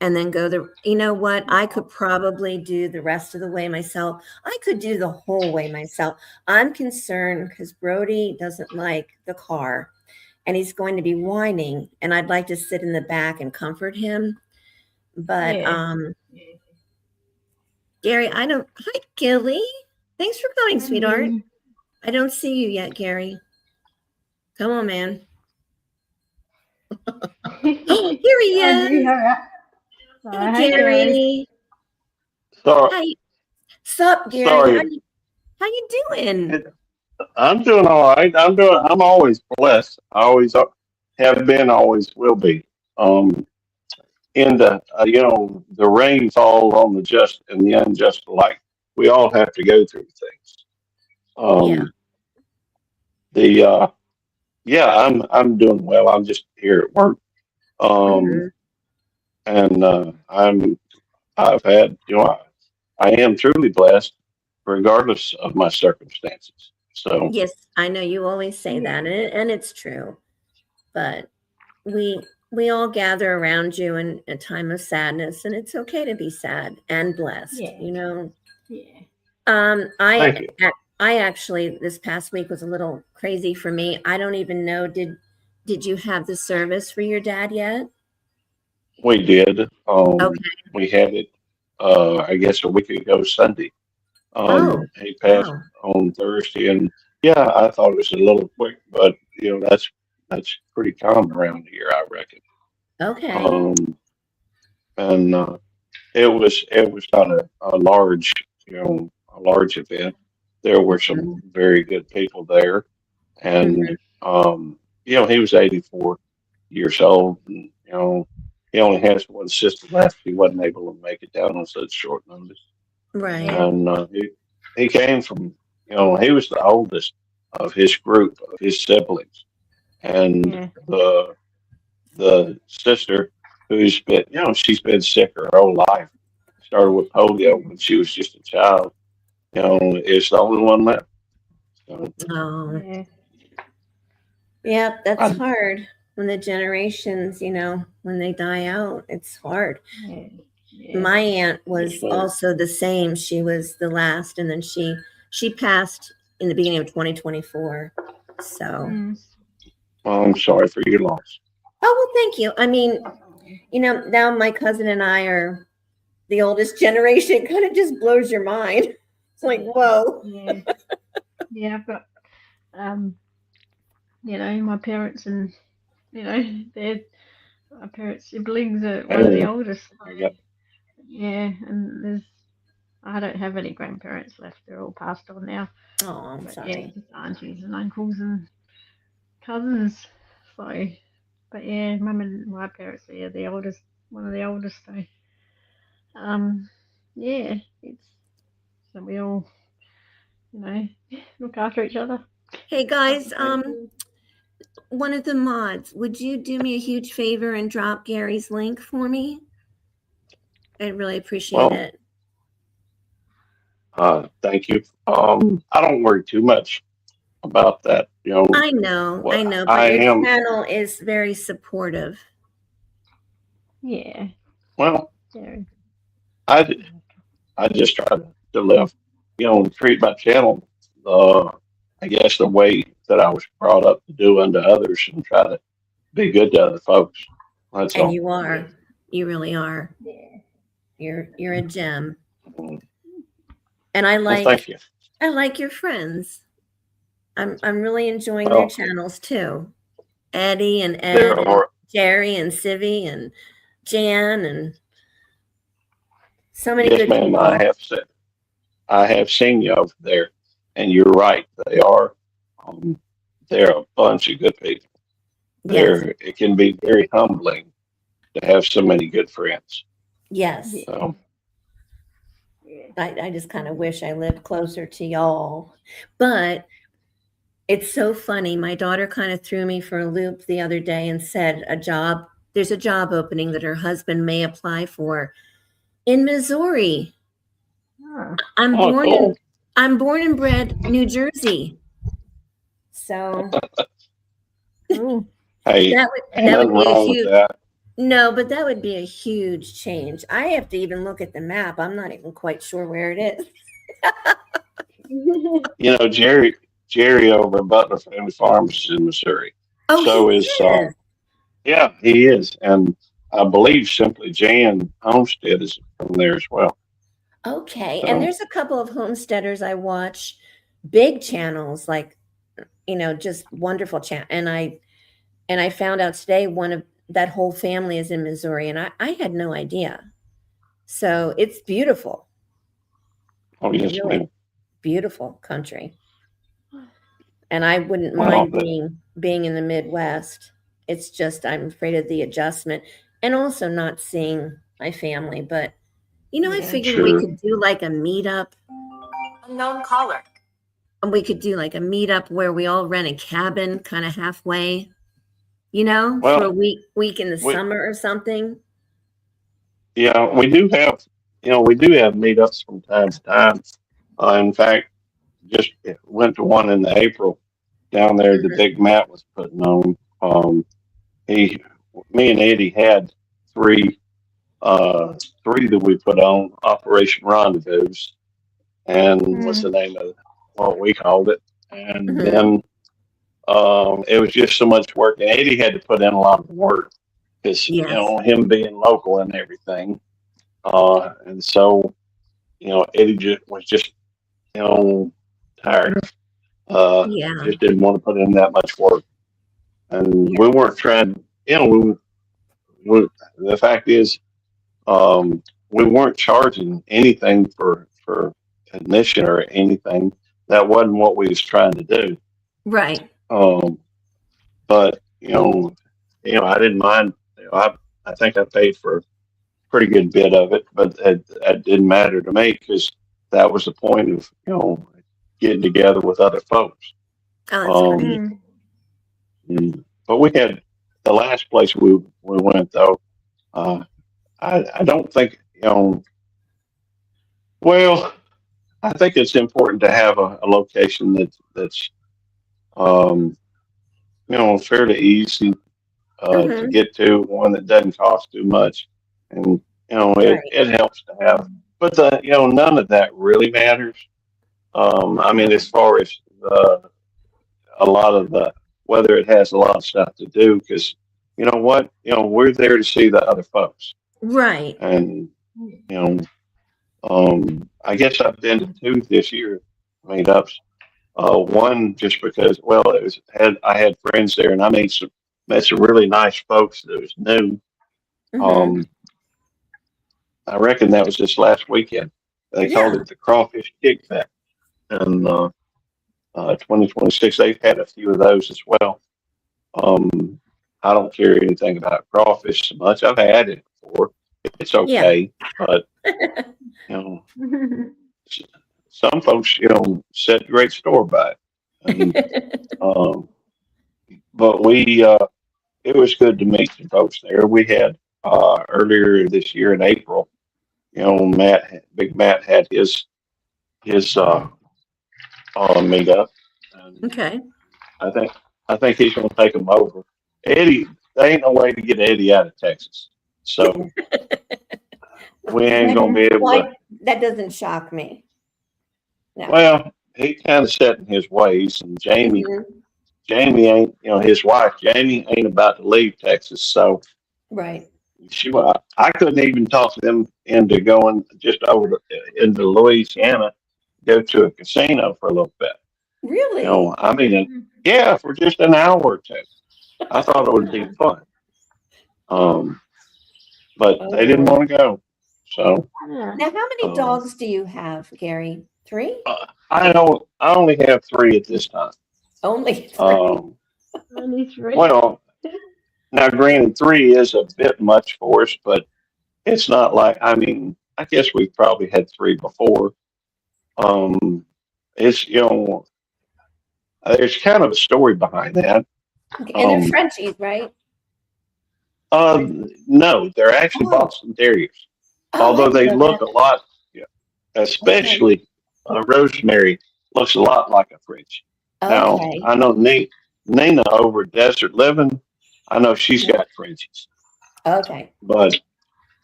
and then go you know what? I could probably do the rest of the way myself. I could do the whole way myself. I'm concerned because Brody doesn't like the car and he's going to be whining and I'd like to sit in the back and comfort him. But Yeah. Gary, I don't. Hi, Gilly. Thanks for coming, I'm sweetheart. Gilly. I don't see you yet, Gary. Come on, man. Oh, here he Oh, gee, is. hurry up. Hey, Hey, Gary. Gary. So Hi. Sup, Gary? sorry, How you doing? I'm doing all right. I'm always blessed. I always have been, always will be. Um, and the rain falls on the just and the unjust alike. We all have to go through things. Yeah. Um, the Yeah, I'm doing well. I'm just here at work. Um, Hmm. and I've had I am truly blessed, regardless of my circumstances. So. Yes, I know you always say Yeah. that, and it's true. But we we all gather around you in a time of sadness, and it's okay to be sad and blessed. Yeah. You know. Yeah. Um, Thank I you. I actually this past week was a little crazy for me. I don't even know did you have the service for your dad yet? We did. Okay. We had it, I guess a week ago Sunday. Oh, He passed wow. on Thursday, and yeah, I thought it was a little quick, but that's pretty common around here, I reckon. Okay. Um, and it was not a large, a large event. There were some Mhm. very good people there, and Mhm. he was 84 years old, and he only has one sister left. He wasn't able to make it down on such short notice, Right. Yeah. and he came from, he was the oldest of his group of his siblings, and Yeah. the sister who's been, she's been sick her whole life. Started with polio when she was just a child. Is the only one left. So Oh, Yeah. yeah, that's I, hard when the generations, when they die out, it's hard. Yeah. Yeah. My aunt yes, was ma'am. also the same. She was the last, and then she passed in the beginning of 2024. So, Mm. Well, I'm sorry for your loss. oh well, thank you. I mean, now my cousin and I are the oldest generation. Kind of just blows your mind. It's like, whoa. Yeah. Yeah. I've got my parents and their my parents' siblings are one of the And oldest. I got Yeah, and I don't have any grandparents left. They're all passed on now. Oh, I'm But yeah, sorry. just aunties and uncles and cousins. So, but yeah, mum and my parents are the oldest, one of the oldest. So, um, yeah, it's so we all, you know, look after each other, Hey I guys, suppose. one of the mods, would you do me a huge favor and drop Gary's link for me? I'd really appreciate well, it. Thank you. I don't worry too much about that. I What know, but I your am, channel is very supportive. Yeah. well, Very. I, I just try to live, treat my channel, uh, I guess the way that I was brought up to do unto others and try to be good to other folks. That's And all. you are. You really are. Yeah. You're a gem. Mm. And Well, thank you. I like your friends. I'm really enjoying their Well, channels too. Eddie and there Ed and are, Jerry and Sivy and Jan and so many yes, good ma'am, people. I have seen you over there, and you're right. Um, they're a bunch of good people. Yes. It can be very humbling to have so many good friends. Yes. Yeah. So, Yeah. I just kind of wish I lived closer to y'all. But it's so funny. My daughter kind of threw me for a loop the other day and said there's a job opening that her husband may apply for in Missouri. Ah, I'm oh, born in cool. I'm born and bred New Jersey. So cool. Hey, ain't that would nothing be a wrong with huge that. no, but that would be a huge change. I have to even look at the map. I'm not even quite sure where it is. Jerry over at Butler Family Farms is in Missouri. Oh, he So is, is. yeah, he is. And I believe Simply Jan Homestead is from there as well. Okay. And So, there's a couple of homesteaders I watch, big channels like, just wonderful channel. And I found out today one of that whole family is in Missouri and I had no idea. So it's beautiful. oh, It yes, really ma'am. beautiful country. And I wouldn't Well, mind being in the Midwest. It's just I'm afraid of the adjustment and also not seeing my family. But I Yeah. figured we sure. could do like a meetup. Unknown caller. And we could do like a meetup where we all rent a cabin kind of halfway, for a Well, week in the we, summer or something. yeah, we do have meetups from time to time. In fact, just went to one in the April down there. The Mhm. Big Matt was putting on. He, me and Eddie had three, uh, three that we put on Operation Rendezvous, and what's the Mm. name of what we called it. And Mhm. then it was just so much work, and Eddie had to put in a lot of work because Yes. him being local and everything. And so Eddie was just you know tired of Yeah. just didn't want to put in that much work, and Yeah. we weren't trying. The fact is, we weren't charging anything for admission or anything. That wasn't what we was trying to do. Right. Um, but I didn't mind. I think I paid for a pretty good bit of it, but it didn't matter to me because that was the point of getting together with other folks. Oh, that's Um, great. Mm. but we had the last place we went though. Uh, I don't think Well, I think it's important to have a location that's um, fairly easy to Mhm. get to, one that doesn't cost too much, and Right. it helps to have. But none of that really matters. I mean, as far as a lot of the whether it has a lot of stuff to do, because you know what, we're there to see the other folks, Right. and you know, I guess I've been to two this year meetups. One just because, well, I had friends there, and I met some really nice folks that was new. Mhm. Um, I reckon that was just last weekend. They called Yeah. it the Crawfish Kickback, and 2026 they've had a few of those as well. Um, I don't care anything about crawfish so much. I've had it before. It's Yeah. okay, but you know, s- some folks set great store by it, and um, but it was good to meet some folks there. We had earlier this year in April. Big Matt had his his meetup, and Okay. I think I think he's going to take him over. Eddie, there ain't no way to get Eddie out of Texas, so we ain't That, going to be able to. why, that doesn't shock me. No. Well, he kind of set in his ways, and Mhm. Jamie ain't, his wife, Jamie ain't about to leave Texas. So Right. I couldn't even talk them into going just into Louisiana, go to a casino for a little bit. Really? I mean, yeah, for just an hour or two. I thought it would be fun. Um, but Oh they didn't Lord. want to go. So Yeah. Now, how many um, dogs do you have, Gary? Three? I only have three at this time. Only three. Um, Only three. well, now granted, three is a bit much for us, but it's not like, I mean, I guess we've probably had three before. Um, it's, there's kind of a story behind that. Okay. And they're Um, Frenchies, right? uh, no, they're actually Oh, Boston Terriers, oh, I although didn't they know look that. a lot, yeah, Okay. especially Rosemary looks a lot like a French. Now, Okay. I know Nina over at Desert Living, I know she's got Frenchies, Okay. but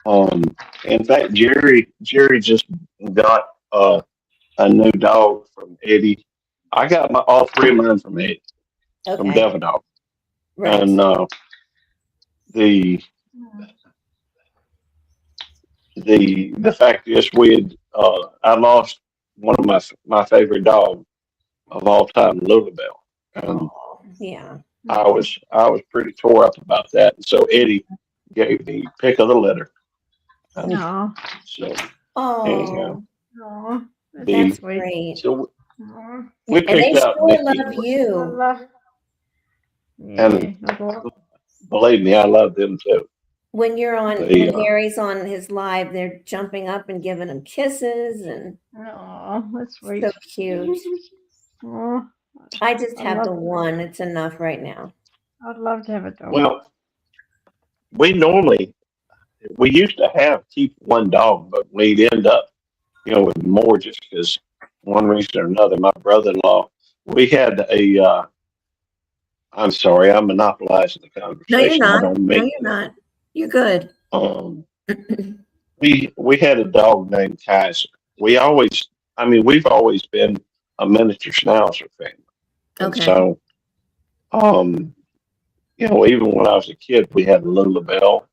um, in fact, Jerry just got a new dog from Eddie. I got all three of mine from Eddie, from Okay. Devon Dog, Right. and the the fact is we had I lost one of my favorite dogs of all time, Lulabelle, and Oh, yeah. I was pretty tore up about that. And so Eddie gave me pick of the litter, and No. so anyhow, Oh, No. the that's That's sweet. great. so Oh, we And they picked out sure Nikki, love I you. love. and Yeah. I love. believe me, I love them too. When They Gary's on his live, they're jumping up and giving him kisses and Oh, that's sweet. so cute. Oh, I just I have the love. one. It's enough right now. I'd love to have a dog. well, we normally we used to have keep one dog, but we'd end up, with more just because one reason or another. My brother-in-law, we had a. I'm sorry, I'm monopolizing the No, you're conversation. I not. don't No, mean you're to. not. You're good. Um, we had a dog named Kaiser. I mean, we've always been a miniature Schnauzer family, and Okay. so, um, even when I was a kid, we had a Lulabelle,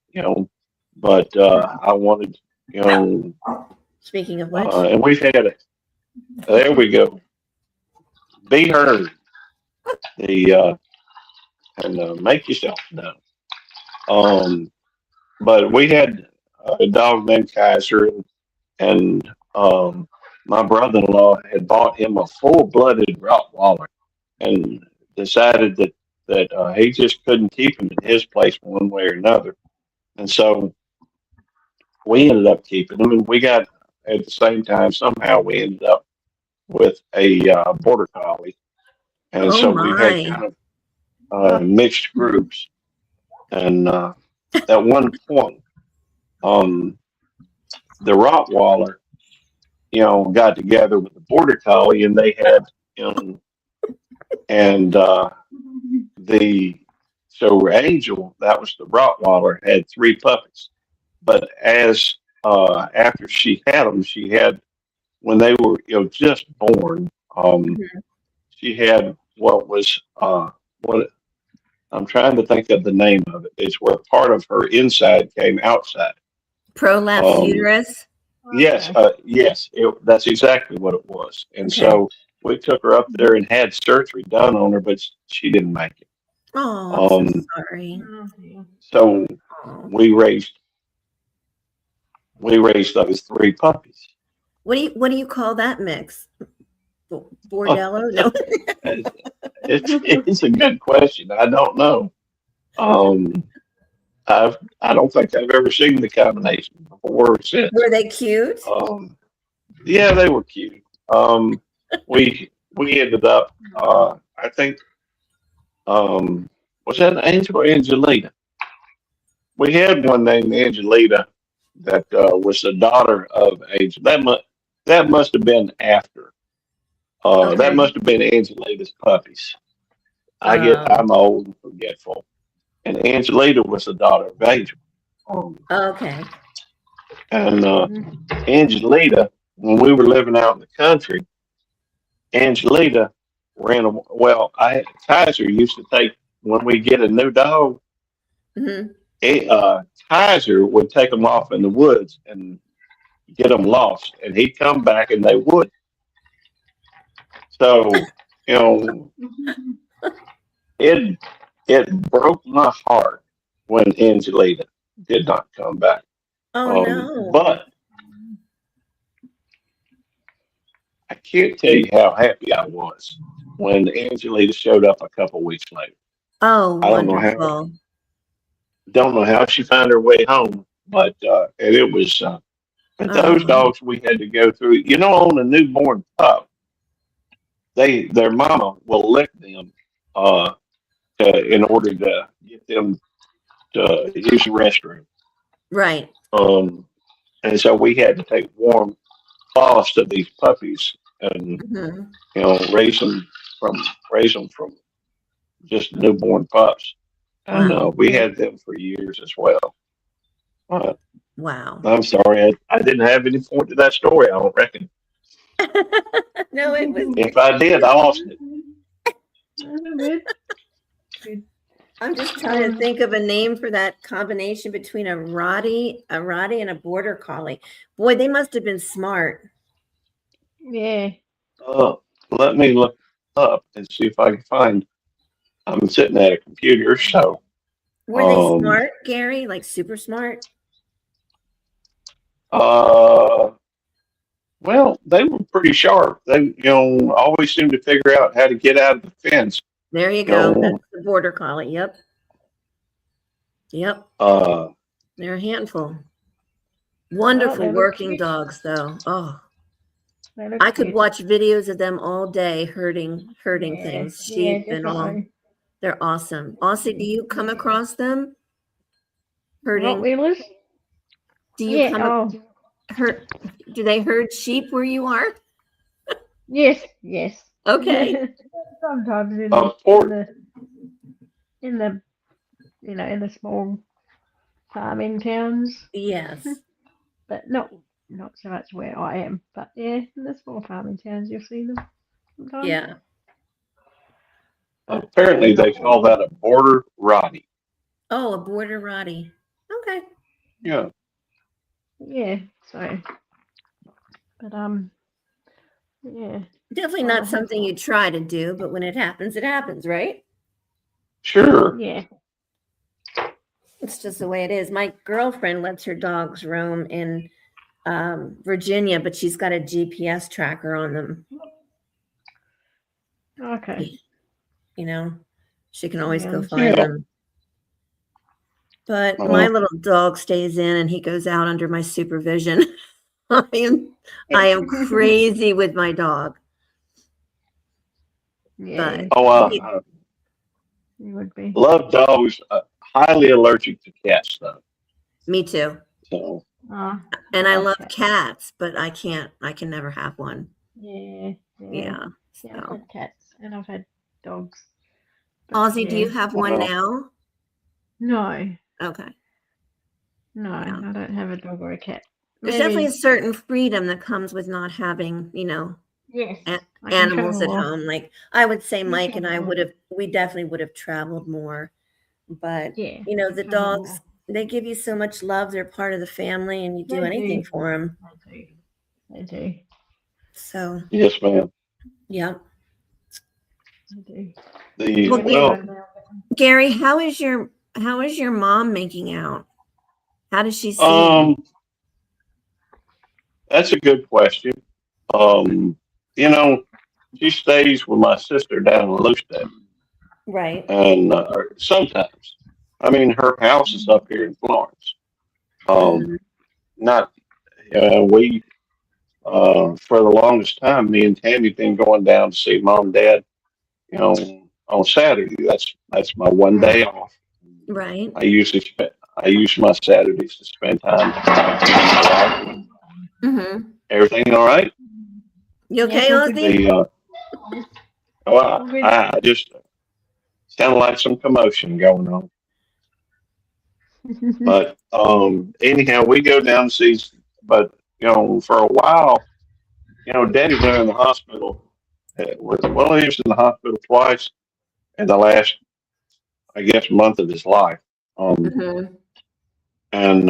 but I wanted, you know, Speaking of which, and we've had it. There we go. Be heard. The and make yourself known. Um, but we had a dog named Kaiser, and my brother-in-law had bought him a full-blooded Rottweiler, and decided that he just couldn't keep him in his place one way or another, and so we ended up keeping him, and we got at the same time somehow we ended up with a border collie, and oh so we had my. kind of mixed groups. And at one point, um, the Rottweiler, got together with the Border Collie, and they had, and the so Angel, that was the Rottweiler, had three puppies. But as after she had them, she had when they were, just born. Mhm. She had what was what I'm trying to think of the name of it. It's where part of her inside came outside. Prolapse Um, uterus. yes, Okay. yes, that's exactly what it was. And Okay. so we took her up there and had surgery done on her, but she didn't make it. Oh, I'm so Um, sorry. Oh, dear. so Oh. we raised those three puppies. What do you call that mix? Bordello? No. It's a good question. I don't know. Um, I don't think I've ever seen the combination before or since. Were they cute? Um, yeah, they were cute. We ended up. I think was that an Angel or Angelina? We had one named Angelina that was the daughter of Angel. that must have been after. That Okay. must have been Angelita's puppies. Oh, I'm old and forgetful. And Angelita was the daughter of Angel. okay. And Mhm. Angelita, when we were living out in the country, Angelita well, Kaiser used to take, when we get a new dog, Hmm. Kaiser would take them off in the woods and get them lost, and he'd come back and they would. So, you know, it it broke my heart when Angelita did not come back. Oh no. But I can't tell you how happy I was when Angelita showed up a couple weeks later. Oh, I wonderful. don't know how she found her way home, but and it was but those Oh, dogs we had to go through. You know, on a newborn pup, their mama will lick them uh, in order to get them to use the restroom. right. Um, and so we had to take warm cloths to these puppies and Hmm. raise them from just newborn pups. And Wow. we had them for years as well. Uh, Wow. I'm sorry, I didn't have any point to that story. I don't reckon. No, it was. If I did, I lost it. Good. Good. I'm just trying to think of a name for that combination between a Rottie, and a border collie. Boy, they must have been smart. Yeah. Uh, Let me look up and see if I can find. I'm sitting at a computer, so Were they um, smart, Gary? Like super smart? uh, well, they were pretty sharp. They, always seemed to figure out how to get out of the fence. There you You go. That's know, the border collie. Yep. Yep. uh, They're a handful. Oh, Wonderful they look working cute. dogs, though. Oh, They look I could cute. watch videos of them all day herding Yeah. things, Yeah, sheep and all. definitely. They're awesome. Aussie, do you come across them herding? Rottweilers? Do you Yeah. come Oh, herd? Do they herd sheep where you are? yes. Yes. Okay. Sometimes Port. in the in the small farming towns, Yes. but not so much where I am. But yeah, in the small farming towns you'll see them sometimes. Yeah. But Apparently, not they call that a border Roddy. Oh, a border Rottie. Okay. Yeah, yeah. So, but yeah. Definitely I not have something you try to do, but when it happens, right? sure. yeah. It's just the way it is. My girlfriend lets her dogs roam in Virginia, but she's got a GPS tracker on them. Okay. You know, she can always go Yeah. find Yeah. them. But my Uh, little dog stays in and he goes out under my supervision. I am crazy with my dog. Yeah. But he- You would be. love dogs. Highly allergic to cats, though. me too. So And I love love cats. cats, but I can never have one. Yeah. Yeah. Yeah, I've So had cats and I've had dogs. But Ozzy, do yeah. you have one well, now? No. Okay. No, Yeah. I don't have a dog or a cat. There's definitely a Maybe. certain freedom that comes with not having, Yes. I can animals at travel. home. Like I would say You Mike and I travel. we definitely would have traveled more. But Yeah. the travel dogs, more. they give you so much love. They're part of the family and you do They anything do. for them. They do. They do. So, yes, ma'am. yeah. They do. Well, Well, Gary, how is your mom making out? How does she seem? um, that's a good question. Um, you know, she stays with my sister down in Lucette, Right. and sometimes, I mean, her house is up here in Florence. Mhm. Not we for the longest time, me and Tammy been going down to see mom and dad. On Saturday. That's my one day off. Right. I use my Saturdays to spend time with my wife. Mm-hmm. Everything all right? You okay, Yes, all good. Ozzy? The well, I just sounded like some commotion going on. But anyhow, we go down to see. But for a while, Daddy went in the hospital. Well, he was in the hospital twice in the last, I guess, month of his life. Mm-hmm. And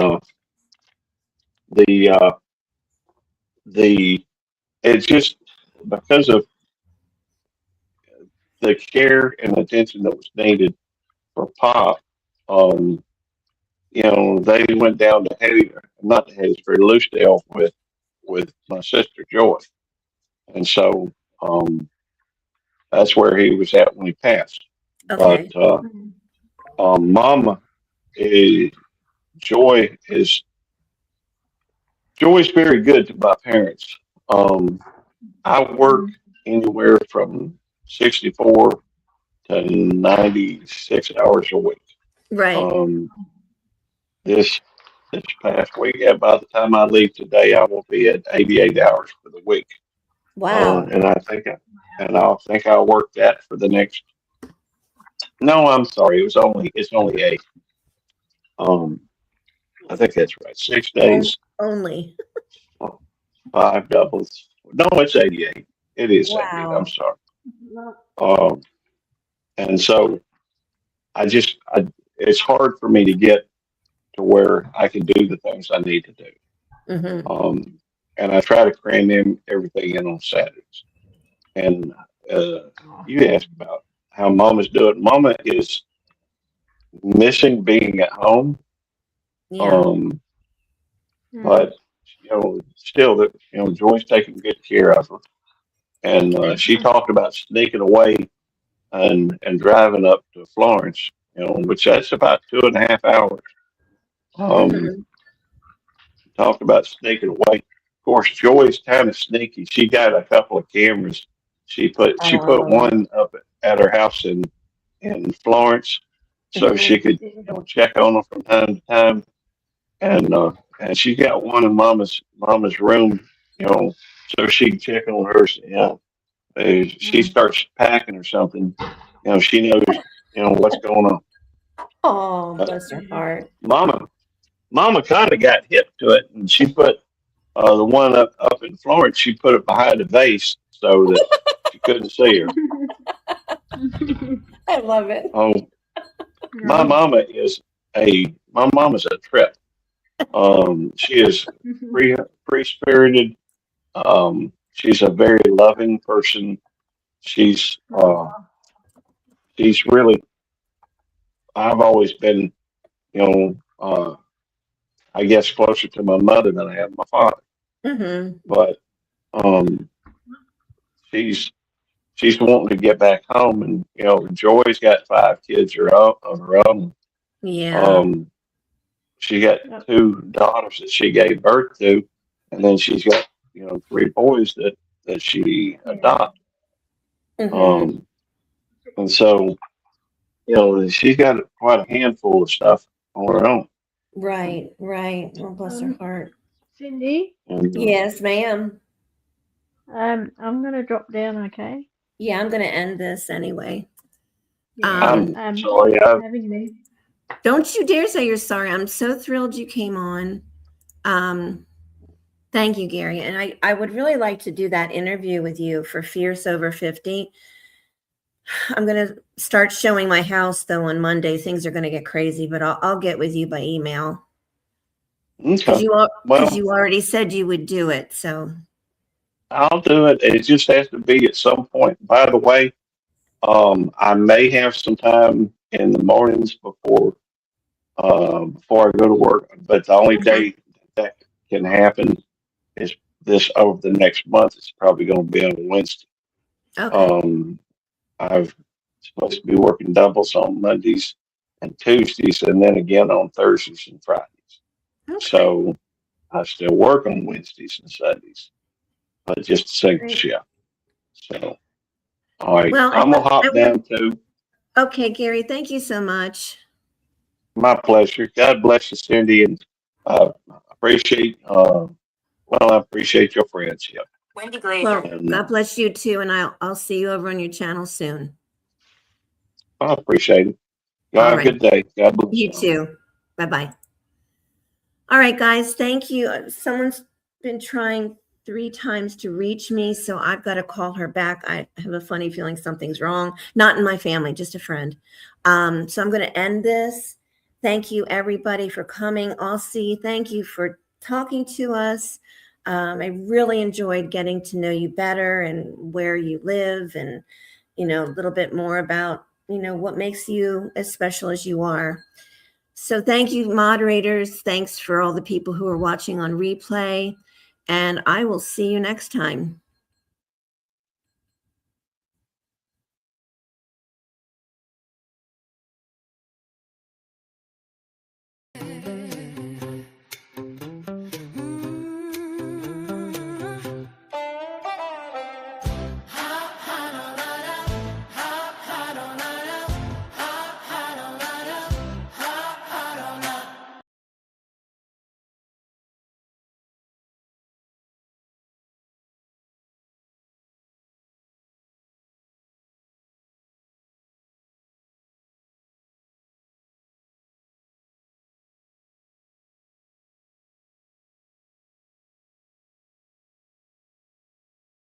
the the it's just because of the care and attention that was needed for Pop. Um, they went down to not to Hattiesburg, Lucedale with my sister Joy, and so that's where he was at when he passed. But Okay. Mama, is, Joy is Joy's very good to my parents. Um, I work anywhere from 64 to 96 hours a week. Right. Um, this this past week, and by the time I leave today, I will be at 88 hours for the week. Wow. And I'll think I'll work that for the next. No, I'm sorry. It's only 8. Um, I think that's right. 6 days, Only. 5 doubles. No, it's 88. It is 88. I'm Wow. sorry. Um, and so it's hard for me to get to where I can do the things I need to do. Mm-hmm. And I try to cram everything in on Saturdays. And you asked about how Mama's doing. Mama is missing being at home. Yeah. But still, that Joy's taking good care of her. And she talked about sneaking away and driving up to Florence, which that's about 2.5 hours. Um, Mm-hmm. Talked about sneaking away. Of course, Joy's kind of sneaky. She got a couple of cameras. She put Oh. one up at her house in Florence, so Mm-hmm. she could check on them from time to time. And she got one in Mama's room, so she can check on hers. If she starts packing or something, she knows what's going on. Oh, Uh, bless her heart. Mama Mama kind of got hip to it, and she put the one up in Florence. She put it behind a vase so that she couldn't see her. I love it. Oh, my mama's a trip. She is free spirited. She's a very loving person. She's she's really. I've always been, you know, I guess closer to my mother than I have my father. Mm-hmm. But um, she's she's wanting to get back home, and Joy's got 5 kids of her own. Yeah. Um, she got 2 daughters that she gave birth to, and then she's got 3 boys that she adopted. Mm-hmm. Um, and so she's got quite a handful of stuff on her own. Right. Right. Oh, bless her heart. Cindy, And, Yes, ma'am. I'm gonna drop down, okay? Yeah, I'm going to end this anyway. Yeah. I'm sorry. Having me. Don't you dare say you're sorry. I'm so thrilled you came on. Thank you, Gary. And I would really like to do that interview with you for Fierce Over 50. I'm going to start showing my house, though, on Monday. Things are going to get crazy, but I'll get with you by email. Because Okay. you already said you would do it. So I'll do it. It just has to be at some point. By the way, I may have some time in the mornings before I go to work, but the only day that can happen is this over the next month. It's probably going to be on Wednesday. okay. I've supposed to be working doubles on Mondays and Tuesdays, and then again on Thursdays and Fridays. Okay. So I still work on Wednesdays and Sundays, but just a single shift. So, all right, Well, I'm gonna hop down too. Okay, Gary, thank you so much. My pleasure. God bless you, Cindy, and appreciate Well, I appreciate your friendship. Well, And God bless you too, and I'll see you over on your channel soon. I appreciate it. Y'all All have a right. good day. God bless You y'all. too. Bye-bye. All right, guys, thank you. Someone's been trying 3 times to reach me, so I've got to call her back. I have a funny feeling something's wrong. Not in my family, just a friend. So I'm going to end this. Thank you, everybody, for coming. Aussie, thank you for talking to us. I really enjoyed getting to know you better and where you live and, a little bit more about, what makes you as special as you are. So thank you, moderators. Thanks for all the people who are watching on replay. And I will see you next time.